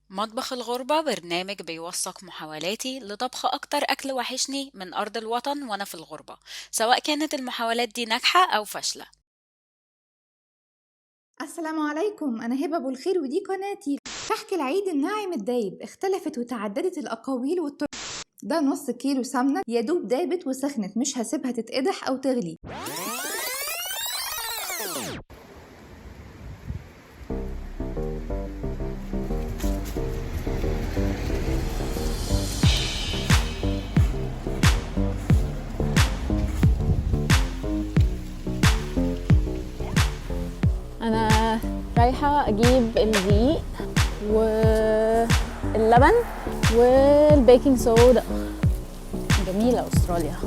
مطبخ الغربة برنامج بيوثق محاولاتي لطبخ أكتر أكل وحشني من أرض الوطن وأنا في الغربة، سواء كانت المحاولات دي ناجحة أو فاشلة. السلام عليكم، أنا هبة أبو الخير ودي قناتي. كحك العيد الناعم الدايب اختلفت وتعددت الأقاويل والطرق. ده نص كيلو سمنة يدوب دابت وسخنت، مش هسيبها تتقدح أو تغلي. انا رايحه اجيب الدقيق واللبن والبيكنج صودا. جميله استراليا.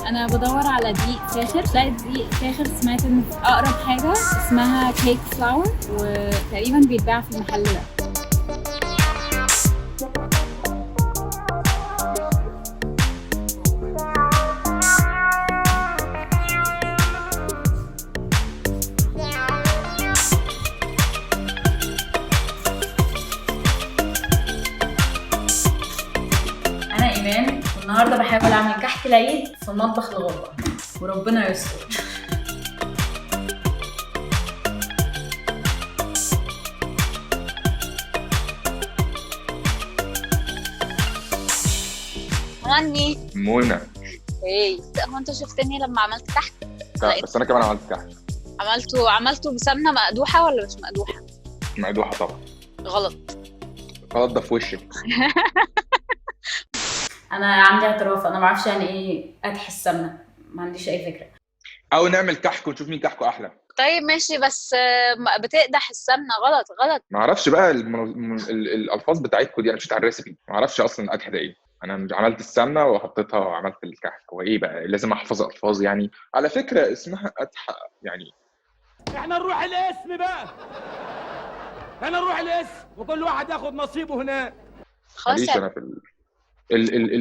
انا بدور على دقيق فاخر، لقيت دقيق فاخر، سمعت ان اقرب حاجه اسمها كيك فلاور وتقريبا بيتباع في المحل ده. انا ايمان، والنهارده بحاول اعمل كحك العيد في مطبخ الغربه وربنا يستر. غني. منى. ايه هو انت شفتني لما عملت كحك؟ لا بس انا كمان عملت كحك. عملته بسمنه مقدوحه ولا مش مقدوحه؟ مقدوحه طبعا. غلط. غلط ده في وشك. انا عندي اعتراف، انا ما اعرفش يعني ايه ادحي السمنه، ما عنديش اي فكره. او نعمل كحك ونشوف مين كحكه احلى. طيب ماشي، بس بتقدح السمنه. غلط. ما اعرفش بقى الالفاظ بتاعتكم دي، انا مش على الريسبي، ما اعرفش اصلا القدح ده ايه. انا عملت السمنه وحطيتها وعملت الكحك، وايه بقى لازم احفظ الفاظ يعني؟ على فكره اسمها قدح يعني. احنا نروح الاسم بقى، انا نروح الاسم وكل واحد ياخد نصيبه هناك. خلاص ماليش يعني. انا في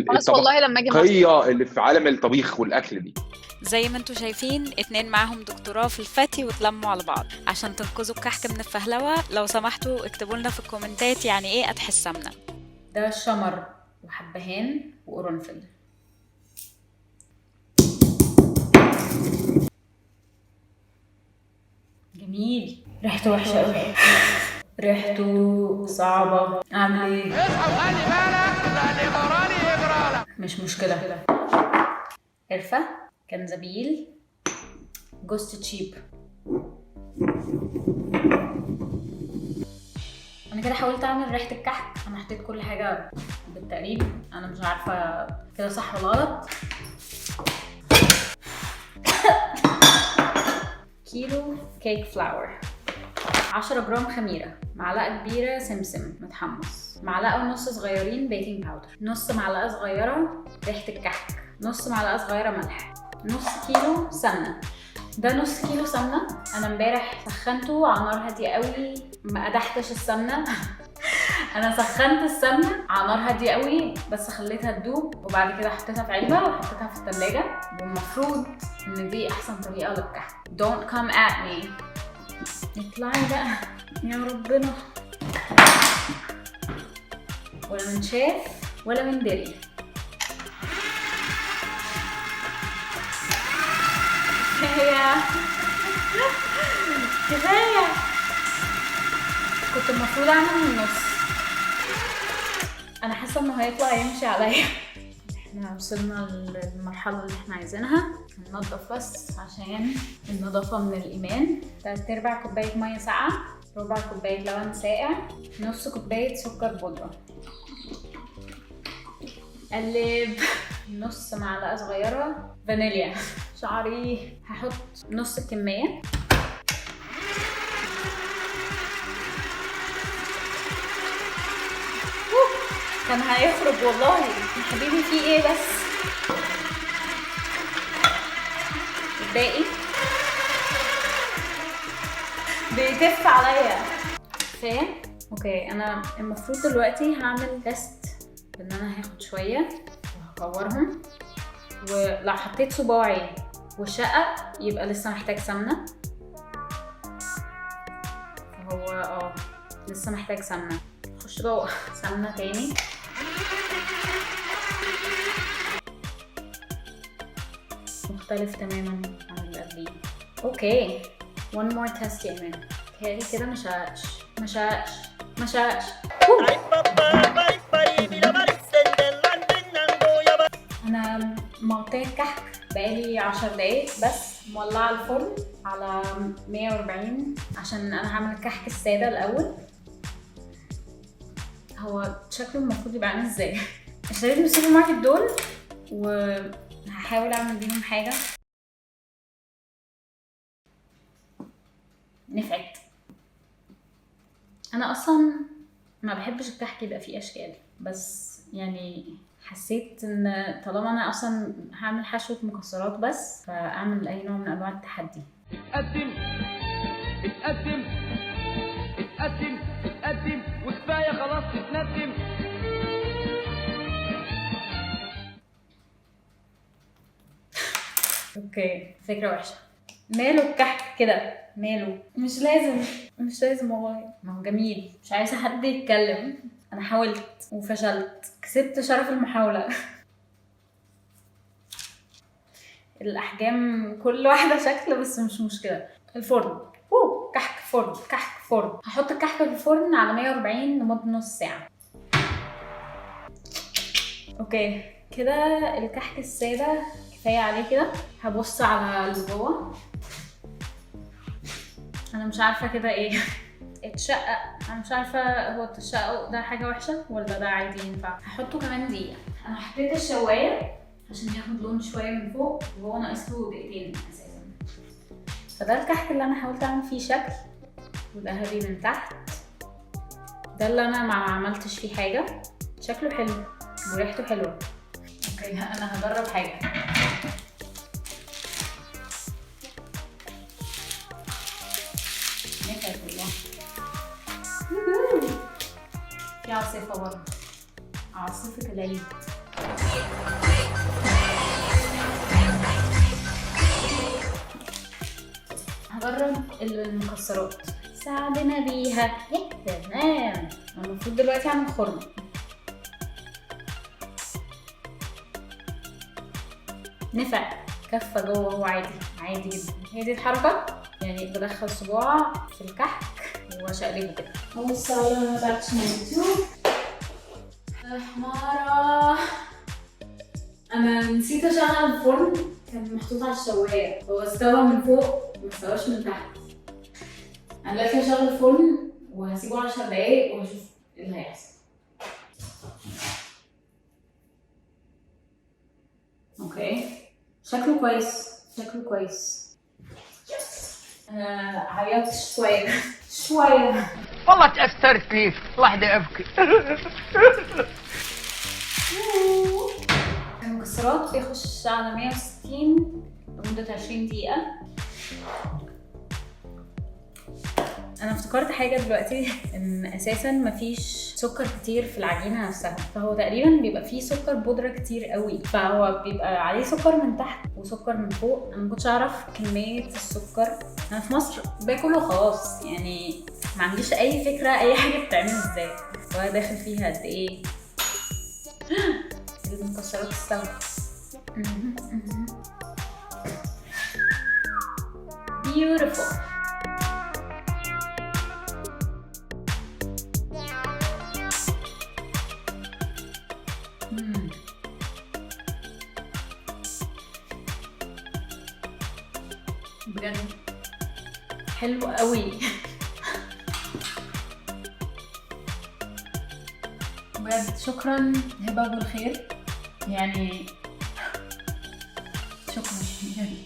خلاص والله لما اجي مصر. الطبقيه اللي في عالم الطبيخ والاكل دي. زي ما انتوا شايفين، اتنين معاهم دكتوراه في الفتي واتلموا على بعض عشان تنقذوا الكحك من الفهلوة. لو سمحتوا اكتبوا لنا في الكومنتات يعني ايه قدح السمنة. ده شمر وحبهان وقرنفل. جميل. ريحته وحشه قوي، ريحته صعبه. اعمل ايه؟ اصحى وخلي بالك لان غراني يجرالك. مش مشكله. قرفه، كنزبيل، جوز تشيب. انا كده حاولت اعمل ريحه الكحك، انا حطيت كل حاجه بالتقريب، انا مش عارفه كده صح ولا غلط. كيلو كيك فلاور، 10 جرام خميره، معلقه كبيره سمسم متحمص، معلقه ونص صغيرين بيكنج باودر، نص معلقه صغيره ريحه الكحك، نص معلقه صغيره ملح، نص كيلو سمنه. ده نص كيلو سمنه. انا امبارح سخنته على نار هاديه قوي، ما قدحتش السمنه. انا سخنت السمنه على نار هاديه قوي بس خليتها تدوب، وبعد كده حطيتها في علبه وحطيتها في الثلاجه. والمفروض ان دي احسن طريقه للكحك. Don't come at me. اطلعي بقى يا ربنا، ولا من شاف ولا من دري. كفايه. كنت المفروض اعمل من النص. انا حاسه انه هيطلع يمشي عليا. احنا وصلنا للمرحله اللي احنا عايزينها. هننضف بس عشان النظافه من الايمان. 3/4 كوبايه ميه ساقعه، ربع كوبايه لبن ساقع، نص كوبايه سكر بودره. قلب. نص معلقه صغيره فانيليا. شعري هحط نص الكميه. كان هيخرج والله يا حبيبي. في ايه بس؟ الباقي بيتف عليا. كفايه. اوكي، انا المفروض دلوقتي هعمل تيست ان انا هاخد شويه وهكورهم، ولو حطيت صباعي والشقه يبقى لسه محتاج سمنه. هو لسه محتاج سمنة. خش جوه. سمنة تاني. مختلف تماما عن اللي قبليه. اوكي one more test يا ايمان. كالي كده مشقش. انا مغطية الكحك بقالي 10 دقايق بس، مولعة الفرن على 140 عشان انا هعمل الكحك السادة الاول. هو شكله المفروض يبقى عامل ازاي؟ اشتريت من السوبر ماركت دول وهحاول اعمل بيهم حاجة. نفعت. انا اصلا ما بحبش الكحك يبقى فيه اشكال، بس يعني حسيت ان طالما انا اصلا هعمل حشوة مكسرات بس، فاعمل اي نوع من انواع التحدي. اتقدم وكفايه خلاص تتندم. اوكي فكرة وحشة. ماله الكحك كده؟ ماله؟ مش لازم والله. ما هو جميل. مش عايزة حد يتكلم. انا حاولت وفشلت، كسبت شرف المحاولة. الاحجام كل واحدة شكل، بس مش مشكلة. الفرن. كحك فرن. هحط الكحك في الفرن على 140 لمدة نص ساعة. اوكي كده الكحك السادة كفاية عليه كده. هبص على اللي جوه. انا مش عارفة كده ايه. اتشقق. انا مش عارفة هو التشقق ده حاجة وحشة ولا ده عادي ينفع. هحطه كمان دقيقة. انا حطيت الشواية عشان ياخد لون شوية من فوق، وهو ناقص له دقيقتين اساسا. فده الكحك اللي انا حاولت اعمل فيه شكل وذهبي من تحت. ده اللي انا ما عملتش فيه حاجة. شكله حلو وريحته حلوة. اوكي انا هجرب حاجة. نفعت والله. في عاصفة برضه. عاصفة العيد. هجرب المكسرات. ساعدنا بيها. تمام. المفروض دلوقتي اعمل خرم. نفع. كفة جوه هو عادي جدا. هي دي الحركة، يعني بدخل صباع في الكحك واشقلبه كده. بص على ما بعتش من اليوتيوب. حمارة. انا نسيت اشغل الفرن، كان محطوط على الشواية. هو استوى من فوق مستواش من تحت. انا دلوقتي هشغل الفرن وهسيبه 10 دقايق وهشوف ايه اللي هيحصل. اوكي شكله كويس. عيطت شوية. والله تأثرت ليك. واحدة أبكي. المكسرات بيخش على 160 لمدة 20 دقيقة. انا افتكرت حاجة دلوقتي، ان اساسا مفيش سكر كتير في العجينة نفسها، فهو تقريبا بيبقى فيه سكر بودرة كتير قوي، فهو بيبقى عليه سكر من تحت وسكر من فوق. انا مكنتش اعرف كمية السكر. انا في مصر باكل وخلاص، يعني ما عنديش اي فكرة اي حاجة بتتعمل ازاي، وهي داخل فيها قد ايه. المكسرات استوت. beautiful. بجد حلو قوي. بجد شكرا هبة ابو الخير، يعني شكرا بجد.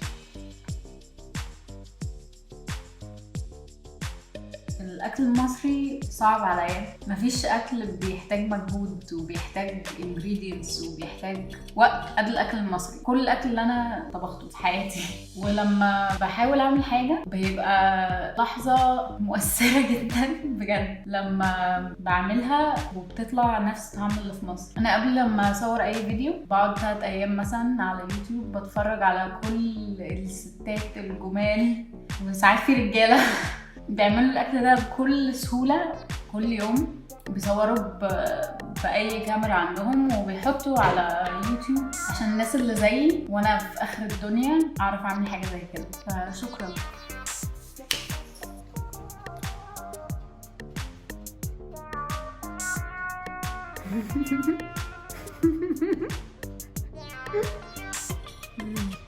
الاكل المصري صعب عليا، مفيش اكل بيحتاج مجهود وبيحتاج ingredients وبيحتاج وقت قد الاكل المصري. كل الاكل اللي انا طبخته في حياتي، ولما بحاول اعمل حاجه بيبقى لحظه مؤثره جدا بجد لما بعملها وبتطلع نفس الطعم اللي في مصر. انا قبل لما اصور اي فيديو بقعد 3 ايام مثلا على يوتيوب بتفرج على كل الستات الجمال، وساعات في رجاله بيعملوا الاكل ده بكل سهوله كل يوم، بيصوروا باي كاميرا عندهم وبيحطوا على يوتيوب عشان الناس اللي زيي وانا في اخر الدنيا اعرف اعمل حاجه زي كده. فشكرا.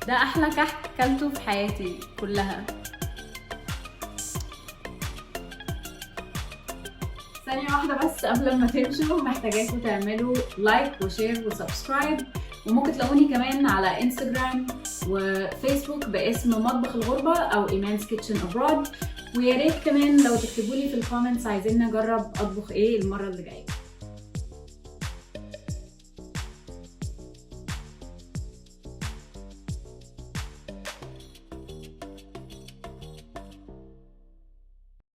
ده احلى كحك كلته في حياتي كلها. ثانية واحدة بس قبل ما تمشوا، محتاجاكم تعملوا لايك وشير وسبسكرايب، وممكن تلاقوني كمان على انستجرام وفيسبوك باسم مطبخ الغربة او ايمان's كيتشن ابرود. ويا ريت كمان لو تكتبوا لي في الكومنتس عايزين نجرب اطبخ ايه المرة اللي جاية.